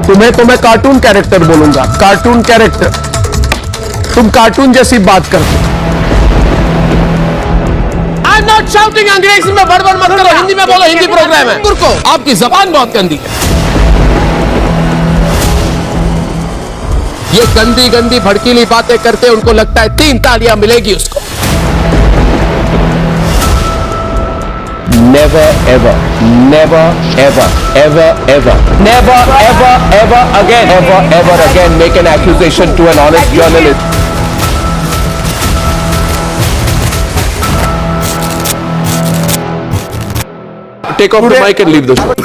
तुम्हें तो मैं कार्टून कैरेक्टर बोलूंगा, कार्टून कैरेक्टर। तुम कार्टून जैसी बात करते। आई एम नॉट शाउटिंग, अंग्रेजी में बड़बड़ मत करो, हिंदी में बोलो, हिंदी प्रोग्राम है। तुर्को आपकी जबान बहुत गंदी है। ये गंदी गंदी भड़कीली बातें करते, उनको लगता है 3 तालियां मिलेगी उसको। Never ever, never ever, ever ever, never ever ever again, ever ever again make an accusation to an honest journalist. Take off the mic and leave the show.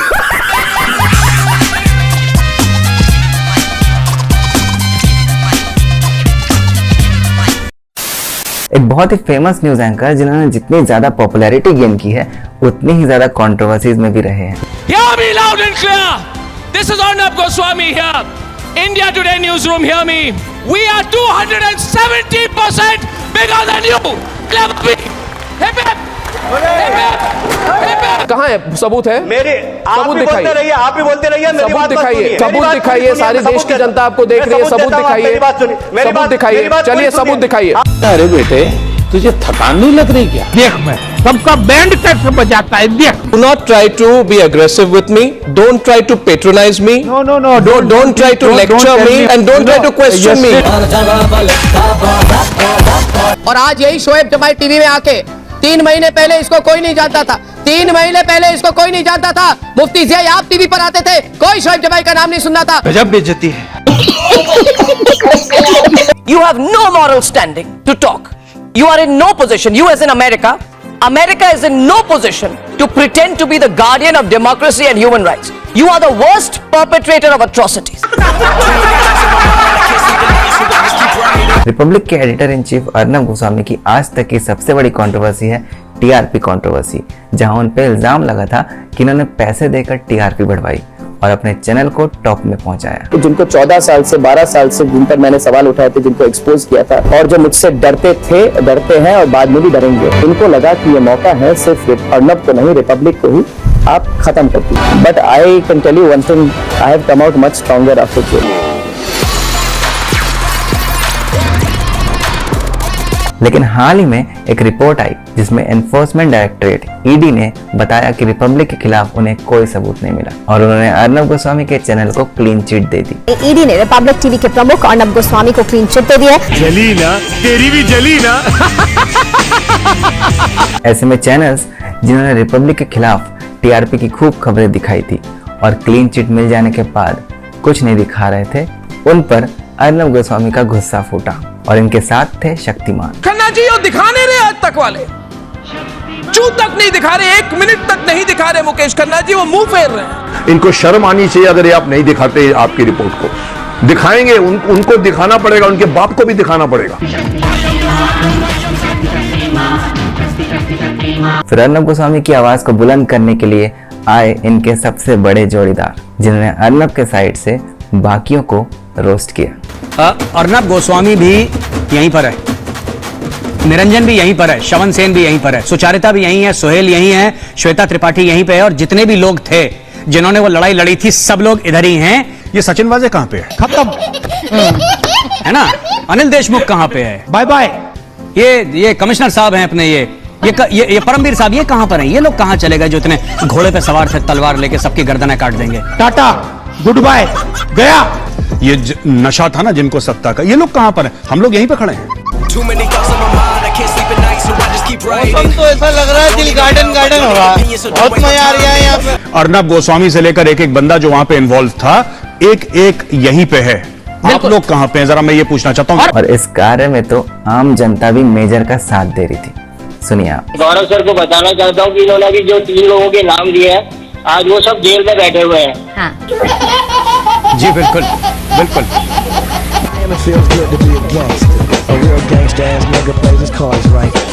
एक बहुत ही फेमस न्यूज एंकर जिन्होंने जितनी ज्यादा popularity gain की है उतनी ही ज्यादा controversies में भी रहे हैं। Hear me loud and clear. This is Arnab Goswami here. India Today newsroom, hear me. We are 270% bigger than you. Clever me. Hip hip. Hip hip. Hip hip. कहाँ है सबूत है? मेरे आप भी बोलते रहिए, आप भी बोलते रहिए, मेरी बात दिखाइए, सबूत दिखाइए, सारे देश की जनता आपको देख रही है, सबूत दिखाइए, सबूत दिखाइए, चलिए सबूत दिखाइए। अरे बेटे तुझे थकान नहीं लग रही क्या? देख मैं सबका बैंड कैसे बजाता है देख। Do not try to be aggressive with me. Don't try to patronize me. No. Don't try to lecture me and don't try to question me. और आज यही शोएब जमाई टीवी में आके 3 महीने पहले इसको कोई नहीं जानता था, 3 महीने पहले इसको कोई नहीं जानता था। मुफ्ती ज़िया आप टीवी पर आते थे, कोई शोएब जमाई का नाम नहीं सुनना था। गजब बेइज्जती है। You have no moral standing to talk. You are in no position. You as in America, America is in no position to pretend to be the guardian of democracy and human rights. You are the worst perpetrator of atrocities. Republic के editor in chief Arnab Goswami की आज तक की सबसे बड़ी controversy है TRP controversy, जहां उन पे इल्जाम लगा था कि इन्होंने पैसे देकर टीआरपी बढ़वाई और अपने चैनल को टॉप में पहुंचाया। तो जिनको 14 साल से 12 साल से जिन पर मैंने सवाल उठाए थे, जिनको एक्सपोज किया था और जो मुझसे डरते थे, डरते हैं और बाद में भी डरेंगे, इनको लगा कि ये मौका है सिर्फ अर्नब को नहीं रिपब्लिक को ही आप खत्म कर दीजिए। But I can tell you one thing, I have come out much stronger after jail. लेकिन हाल ही में एक रिपोर्ट आई जिसमें एनफोर्समेंट डायरेक्टरेट ईडी ने बताया कि रिपब्लिक के खिलाफ उन्हें कोई सबूत नहीं मिला और उन्होंने अर्नब गोस्वामी के चैनल को क्लीन चिट दे दी। ईडी ने रिपब्लिक टीवी के प्रमुख अर्नब गोस्वामी को क्लीन चिट दे दी है। जली ना, तेरी भी जली ना। ऐसे में चैनल्स जिन्होंने रिपब्लिक के खिलाफ टीआरपी की खूब खबरें दिखाई थी और क्लीन चिट मिल जाने के बाद कुछ नहीं दिखा रहे थे, उन पर अर्नब गोस्वामी का गुस्सा फूटा और इनके साथ थे शक्तिमान। खन्ना जी वो दिखा नहीं रहे आज तक वाले, चू तक नहीं दिखा रहे, 1 मिनट तक नहीं दिखा रहे मुकेश खन्ना जी, वो मुंह फेर रहे हैं। इनको शर्म आनी चाहिए अगर ये आप नहीं दिखाते आपकी रिपोर्ट को। दिखाएंगे, उनको दिखाना पड़ेगा, उनके बाप को भी दिखाना पड़ेगा। फिर अर्नब गोस्वामी की आवाज को बुलंद करने के लिए आए इनके सबसे बड़े जोड़ीदार, जिन्होंने अर्नब के साइड से बाकियों को रोस्ट किया। अर्नब गोस्वामी भी यहीं पर है, निरंजन भी यहीं पर है, श्रवण सेन भी यहीं पर है, सुचारिता भी यहीं है, सोहेल यहीं है, श्वेता त्रिपाठी यहीं पे है और जितने भी लोग थे जिन्होंने वो लड़ाई लड़ी थी सब लोग इधर ही हैं। ये सचिन वाजे कहाँ पे है? खत्म है ना। अनिल देशमुख कहाँ पे है? Bye bye. ये कमिश्नर साहब हैं अपने, ये परमवीर साहब, ये कहाँ पर हैं? ये लोग कहाँ चले गए जो इतने घोड़े पे सवार थे, तलवार लेके सबकी गर्दनें काट देंगे? टाटा गुड बाय गया। ये नशा था ना जिनको सत्ता का, ये लोग कहाँ पर हैं? हम लोग यहीं पे खड़े हैं। मौसम तो ऐसा लग रहा है दिल गार्डन हो रहा है, बहुत मजा आ रहा है यहाँ पे। अर्नब गोस्वामी से लेकर एक बंदा जो वहां पे इन्वॉल्व था, एक यहीं पे है। आप लोग कहाँ पे हैं? जरा मैं ये पूछना चाहता हूँ। और इस कार्य में तो आम जनता भी मेजर का साथ दे रही थी। सुनिए आप। गौरव सर को बताना चाहता हूँ कि इन्होंने भी जो 3 लोगों के नाम दिए हैं, आज वो सब जेल में बैठे हुए हैं। हाँ। जी बिल्कुल बिल्कुल।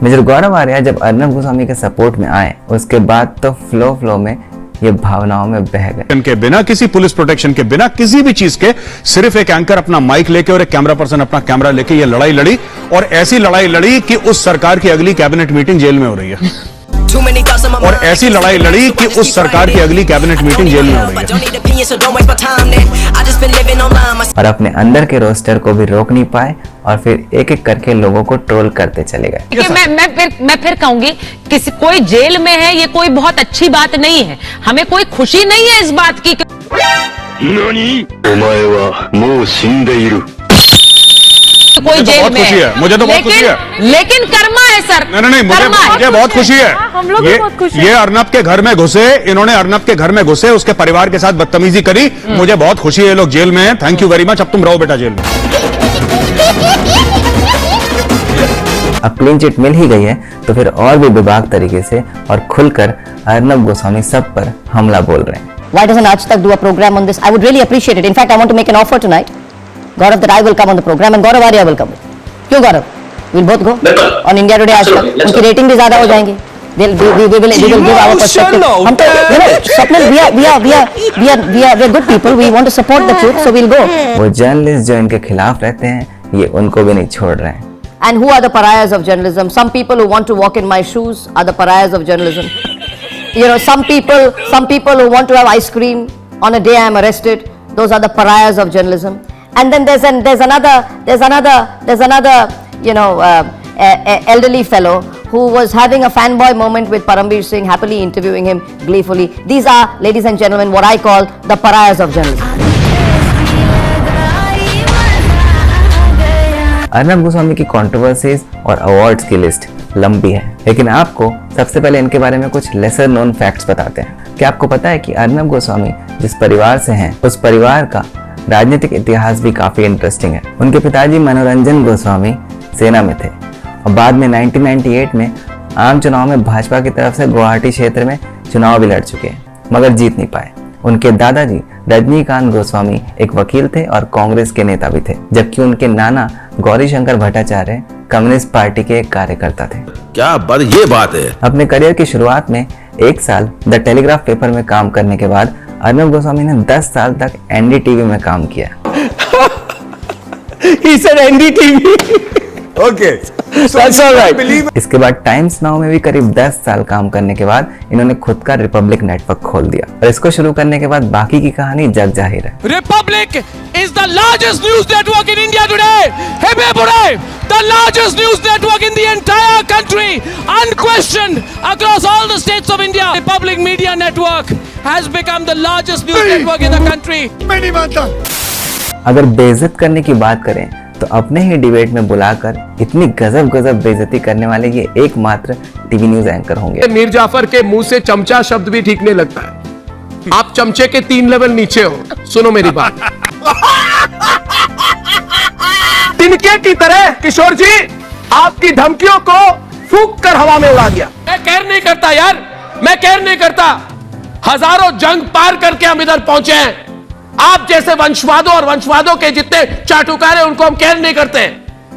मेजर गौरव आर्या जब अर्नब गोस्वामी के सपोर्ट में आए, उसके बाद तो फ्लो में ये भावनाओं में बह गए। इनके बिना किसी पुलिस प्रोटेक्शन के, बिना किसी भी चीज के, सिर्फ एक एंकर अपना माइक लेके और एक कैमरा पर्सन अपना कैमरा लेके ये लड़ाई लड़ी और ऐसी लड़ाई लड़ी कि उस सरकार की अगली कैबिनेट मीटिंग जेल में हो रही है। और ऐसी लड़ाई लड़ी कि उस सरकार की अगली कैबिनेट मीटिंग जेल में हो रही है। और अपने अंदर के रोस्टर को भी रोक नहीं पाए और फिर एक एक करके लोगों को ट्रोल करते चले गए। मैं फिर कहूंगी किसी कोई जेल में है ये कोई बहुत अच्छी बात नहीं है, हमें कोई खुशी नहीं है इस बात की। कोई जेल बहुत में खुशी है, मुझे तो बहुत खुशी है, लेकिन कर्मा है सर। नहीं मुझे बहुत खुशी है। हम लोग भी बहुत खुश हैं। ये अर्नब के घर में घुसे, इन्होंने अर्नब के घर में घुसे, उसके परिवार के साथ बदतमीजी करी। मुझे बहुत खुशी है ये लोग जेल में हैं। Thank you very much. अब तुम रहो बेटा जेल में। अब क्लीन चिट मिल ही गई है तो फिर और भी बेबाक तरीके से और खुलकर अर्नब गोस्वामी सब पर हमला बोल रहे हैं। Why doesn't Aaj Tak do a program on this? I would really appreciate it. In fact, I want to make an offer tonight. Gaurav, that I will come on the program and Gaurav Arya will come. क्यों Gaurav? We'll both go on India Today Aaj Tak. उनकी rating भी ज्यादा हो जाएंगी. We will give our perspective. हम तो Swapnil, we are good people. We want to support the truth, so we'll go. वो journalist जो इनके खिलाफ रहते हैं ये उनको भी नहीं छोड़ रहे हैं। And who are the pariahs of journalism? Some people who want to walk in my shoes are the pariahs of journalism. You know, some people who want to have ice cream on a day I am arrested, those are the pariahs of journalism. And then there's another you know, elderly fellow who was having a fanboy moment with Parambir Singh, happily interviewing him gleefully. These are, ladies and gentlemen, what I call the pariahs of journalism. Arnab Goswami की controversies और awards की list लंबी है, लेकिन आपको सबसे पहले इनके बारे में कुछ लेसर नोन फैक्ट्स बताते हैं। क्या आपको पता है कि अर्नब गोस्वामी जिस परिवार से हैं, उस परिवार का राजनीतिक इतिहास भी काफी इंटरेस्टिंग है। उनके पिताजी मनोरंजन गोस्वामी सेना में थे और बाद में 1998 में आम चुनाव में भाजपा की तरफ से गुवाहाटी क्षेत्र में चुनाव भी लड़ चुके हैं, मगर जीत नहीं पाए। उनके दादाजी रजनीकांत गोस्वामी एक वकील थे और कांग्रेस के नेता भी थे, जबकि उनके नाना गौरीशंकर भट्टाचार्य कम्युनिस्ट पार्टी के एक कार्यकर्ता थे। क्या बात, ये बात है। अपने करियर की शुरुआत में एक साल द टेलीग्राफ पेपर में काम करने के बाद अर्नब गोस्वामी ने 10 साल तक एनडीटीवी में काम किया। He said NDTV. Okay. That's all right. इसके बाद टाइम्स नाउ में भी करीब 10 साल काम करने के बाद इन्होंने खुद का रिपब्लिक नेटवर्क खोल दिया और इसको शुरू करने के बाद बाकी की कहानी जग जाहिर है। Republic is the largest news network in India today. Hebe Bure, the largest news network in the entire country, unquestioned across all the states of India. Republic Media Network has become the largest news network in the country. मैं नहीं मानता। अगर बेइज्जत करने की बात करें तो अपने ही डिबेट में बुलाकर इतनी गजब बेइज्जती करने वाले ये एकमात्र टीवी न्यूज एंकर होंगे। मीर जाफर के मुंह से चमचा शब्द भी ठीक नहीं लगता है। आप चमचे के 3 लेवल नीचे हो। सुनो मेरी बात। तिनके की तरह किशोर जी आपकी धमकियों को फूंक कर हवा में उड़ा दिया। मैं केयर नहीं करता यार, मैं केयर नहीं करता। हजारों जंग पार करके हम इधर पहुंचे हैं। आप जैसे वंशवादों और वंशवादों के जितने चाटुकार हैं उनको हम केयर नहीं करते,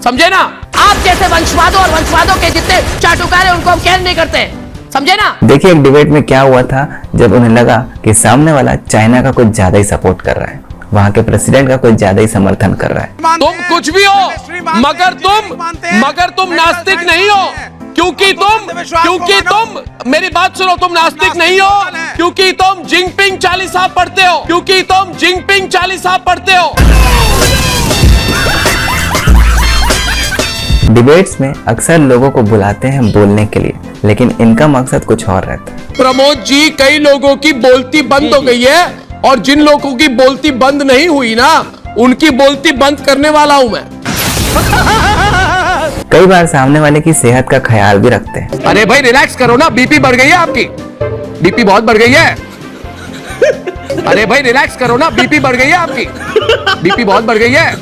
समझे ना? आप जैसे वंशवादों और वंशवादों के जितने चाटुकार हैं उनको हम केयर नहीं करते, समझे ना? देखिए एक डिबेट में क्या हुआ था जब उन्हें लगा कि सामने वाला चाइना का कुछ ज्यादा ही सपोर्ट कर रहा है, वहाँ के प्रेसिडेंट का कुछ ज्यादा ही समर्थन कर रहा है। तुम कुछ भी हो मगर तुम नास्तिक नहीं हो, क्योंकि तुम मेरी बात सुनो, तुम नास्तिक नहीं हो क्योंकि तुम जिंगपिंग चालीसा पढ़ते हो, डिबेट्स में अक्सर लोगों को बुलाते हैं बोलने के लिए, लेकिन इनका मकसद कुछ और रहता है। प्रमोद जी, कई लोगों की बोलती बंद हो गई है और जिन लोगों की बोलती बंद नहीं हुई ना, उनकी बोलती बंद करने वाला हूं मैं। कई बार सामने वाले की सेहत का ख्याल भी रखते हैं। अरे भाई रिलैक्स करो ना, बीपी बढ़ गई है आपकी, बीपी बहुत बढ़ गई है। अरे भाई रिलैक्स करो ना, बीपी बढ़ गई है आपकी, बीपी बहुत बढ़ गई है।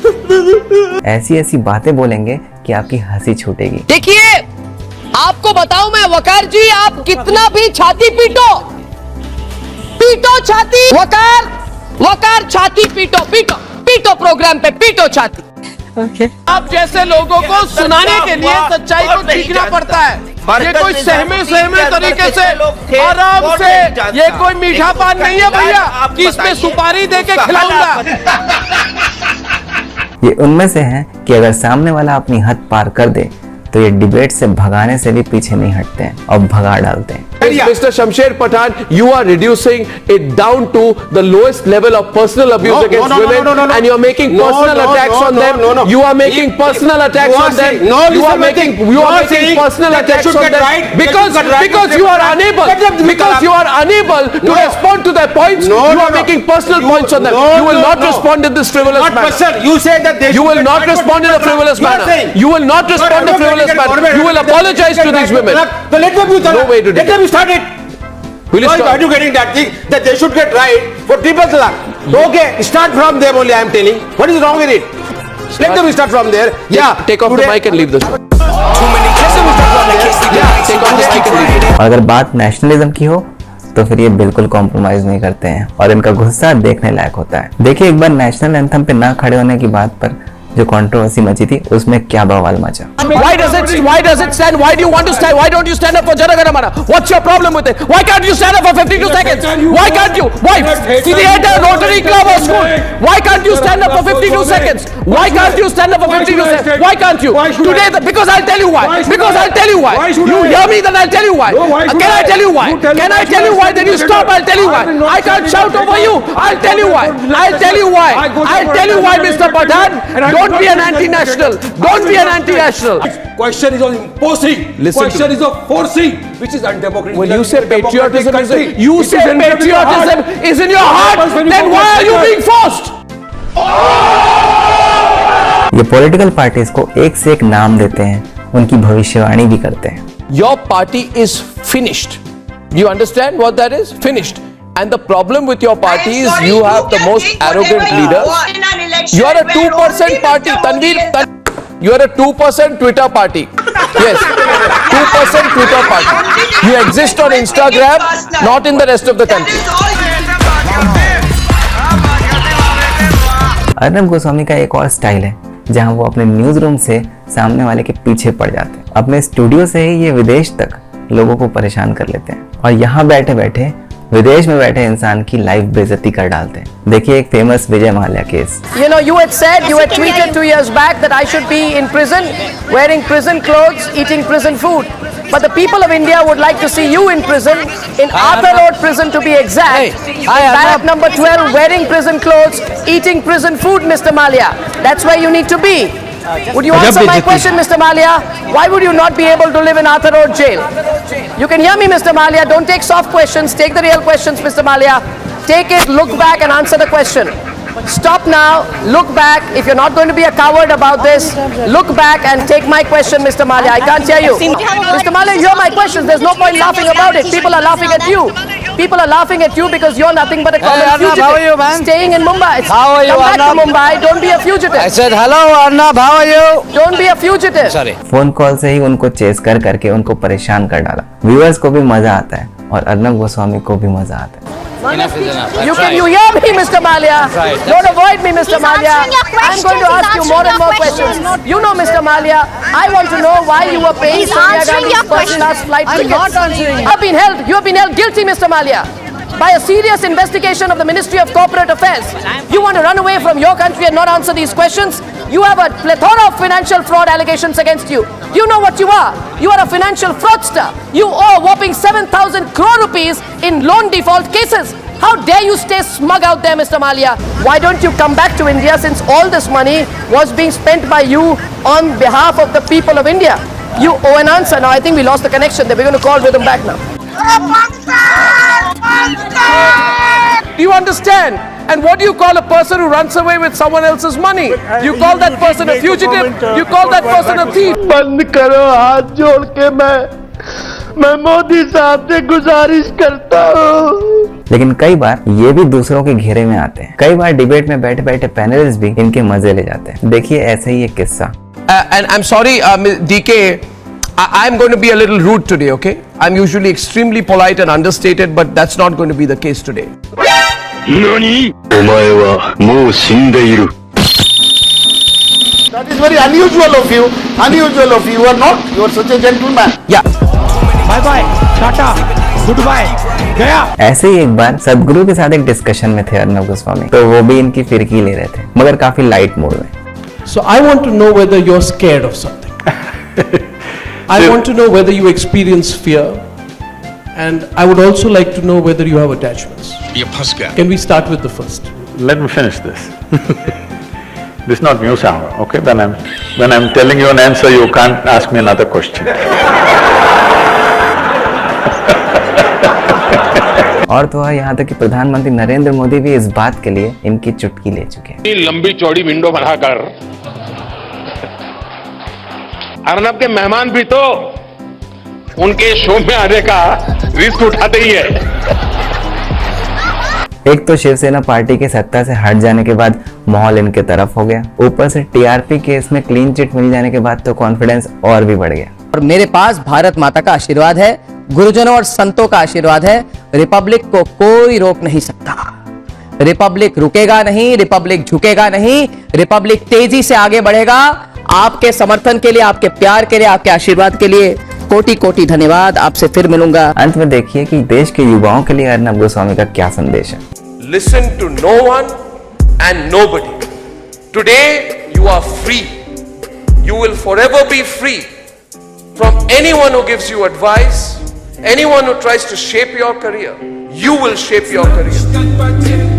ऐसी बातें बोलेंगे कि आपकी हंसी छूटेगी। देखिए आपको बताऊं मैं वकार जी, आप कितना भी छाती पीटो छाती, वकार छाती पीटो प्रोग्राम पे पीटो छाती। आप जैसे लोगों को सुनाने के लिए सच्चाई को सीखना पड़ता है। ये कोई सहमे तरीके से आराम से, ये कोई मीठा पान नहीं है भैया कि इसमें सुपारी देके खिलाऊंगा। ये उनमें से हैं कि अगर सामने वाला अपनी हद पार कर दे तो ये डिबेट से भगाने से भी पीछे नहीं हटते हैं और भगा डालते हैं। Mr. Shamsher Pathan, you are reducing it down to the lowest level of personal abuse against women, and you are making personal attacks on them. You are making personal attacks on them. You are making personal attacks on them because you are unable to respond to their points. You are making personal points on them. You will not respond in this frivolous manner. You say that You will not respond in a frivolous manner. You will not respond in a frivolous manner. You will apologize to these women. No way to do it. Start it. Will you Why stop? are you getting that thing that they should get right for triple talaq? Okay, start from there only. I am telling. What is wrong with it? Let them start from there. Yeah, Take off the mic and leave this. और अगर बात nationalism की हो तो फिर ये बिल्कुल compromise नहीं करते हैं और इनका गुस्सा देखने लायक होता है। देखिए एक बार नेशनल एंथम पे ना खड़े होने की बात पर जो कंट्रोवर्सी मची थी उसमें क्या बवाल मचा। Why does it stand? Why do you want to stand? Why don't you stand up for Jana Gana Mana? What's your problem with it? Why can't you stand up for 52 seconds? Why can't you? Why? See the entire Rotary Club or school. Why can't you stand up for 52 seconds? Why can't you stand up for 52 seconds? Why can't you? Today, because I'll tell you why. Because I'll tell you why. You hear me, then I'll tell you why. Can I tell you why? Can I tell you why? Then you stop. I'll tell you why. I can't shout over you. I'll tell you why. I'll tell you why. I'll tell you why, Mr. Pathan. Don't be an anti-national. Don't be an anti-national. question is on imposing. Question is of forcing, which is undemocratic. When you say patriotism is in your heart, then why are you being forced? ये political parties को एक से एक नाम देते हैं, उनकी भविष्यवाणी भी करते हैं। Your party is finished. You understand what that is? Finished. And the problem with your party is you have the most arrogant leaders. You are a 2% party. Tanveer, you are a 2% Twitter party. Yes, 2% Twitter party. You exist on Instagram, not in the rest of the country. Arnab Goswami का एक और style है जहां वो अपने news room से सामने वाले के पीछे पड़ जाते हैं। अपने स्टूडियो से ही ये विदेश तक लोगों को परेशान कर लेते हैं और यहाँ बैठे बैठे विदेश में बैठे इंसान की लाइव बेइज्जती कर डालते हैं। देखिए एक famous Vijay Mallya case. You know, you had said, you had tweeted 2 years back that I should be in prison, wearing prison clothes, eating prison food. But the people of India would like to see you in prison, in Arthur Road prison to be exact. Barrack number 12, wearing prison clothes, eating prison food, Mr. Malia. That's where you need to be. Would you answer my question, Mr. Malia? Why would you not be able to live in Arthur Road jail? You can hear me, Mr. Malia. Don't take soft questions. Take the real questions, Mr. Malia. Take it, look back and answer the question. Stop now, look back. If you're not going to be a coward about this, look back and take my question, Mr. Malia. I can't hear you. Mr. Malia, hear my questions. There's no point laughing about it. People are laughing at you. People are laughing at you because you're nothing but a common fugitive. How are you, man? Staying in Mumbai. How are you, Come back to Arnab? Mumbai. Don't be a fugitive. I said hello, Arnab. How are you? Don't be a fugitive. Sorry. Phone call से ही उनको chess कर करके उनको परेशान कर डाला। Viewers को भी मजा आता है और अर्नब गोस्वामी को भी मजा आता है। You hear me, Mr. Malia? Don't avoid me, Mr. Malia. I'm going to ask you more and more questions. You know, Mr. Malia, I want to know why you were paying Sonia Gandhi's first class flight tickets. You have been held guilty, Mr. Malia, by a serious investigation of the Ministry of Corporate Affairs. You want to run away from your country and not answer these questions? You have a plethora of financial fraud allegations against you. You know what you are? You are a financial fraudster. You owe a whopping 7,000 crore rupees in loan default cases. How dare you stay smug out there, Mr. Malia? Why don't you come back to India since all this money was being spent by you on behalf of the people of India? You owe an answer. Now, I think we lost the connection there. We're going to call Rhythm back now. Do you understand? And what do you call a person who runs away with someone else's money? You call that person a fugitive? You call that person a thief? बंद करो, हाथ जोड़ के मैं मोदी साहब से गुजारिश करता हूँ। लेकिन कई बार ये भी दूसरों के घेरे में आते हैं। कई बार डिबेट में बैठे बैठे पैनलिस्ट भी इनके मजे ले जाते हैं। देखिए ऐसे ही एक किस्सा। And I'm sorry, DK, I'm going to be a little rude today, okay? I'm usually extremely polite and understated, but that's not going to be the case today. NANI? お前はもう死んでいる。 That is very unusual of you. Unusual of you. You are not. You are such a gentleman. Yeah. Bye bye. Tata. Goodbye. गया। ऐसे ही एक बार सदगुरु के साथ एक discussion में थे अर्नब गोस्वामी, तो वो भी इनकी फिरकी ले रहे थे मगर काफी लाइट मोड में। So I want to know whether you're scared of something. I want to know whether you experience fear, and I would also like to know whether you have attachments. ये फंस गया. Can we start with the first? Let me finish this. This is not news hour, okay? When I'm telling you an answer, you can't ask me another question. और तो यहाँ तक कि प्रधानमंत्री नरेंद्र मोदी भी इस बात के लिए इनकी चुटकी ले चुके हैं। लंबी चौड़ी विंडो बनाकर अर्नब के मेहमान भी तो उनके शो में आने का रिस्क उठाते ही है। एक तो शिवसेना पार्टी के सत्ता से हट जाने के बाद माहौल इनके तरफ हो गया, ऊपर से टीआरपी केस में क्लीन चिट मिल जाने के बाद तो कॉन्फिडेंस और भी बढ़ गया। और मेरे पास भारत माता का आशीर्वाद है, गुरुजनों और संतों का आशीर्वाद है। रिपब्लिक को कोई रोक नहीं सकता। रिपब्लिक रुकेगा नहीं, रिपब्लिक झुकेगा नहीं, रिपब्लिक तेजी से आगे बढ़ेगा। आपके समर्थन के लिए, आपके प्यार के लिए, आपके आशीर्वाद के लिए कोटि कोटि धन्यवाद। आपसे फिर मिलूंगा। अंत में देखिए कि देश के युवाओं के लिए अर्नब गोस्वामी का क्या संदेश है। Listen to no one and nobody. Today you are free. You will forever be free from anyone who gives you advice, anyone who tries to shape your career. You will shape your career.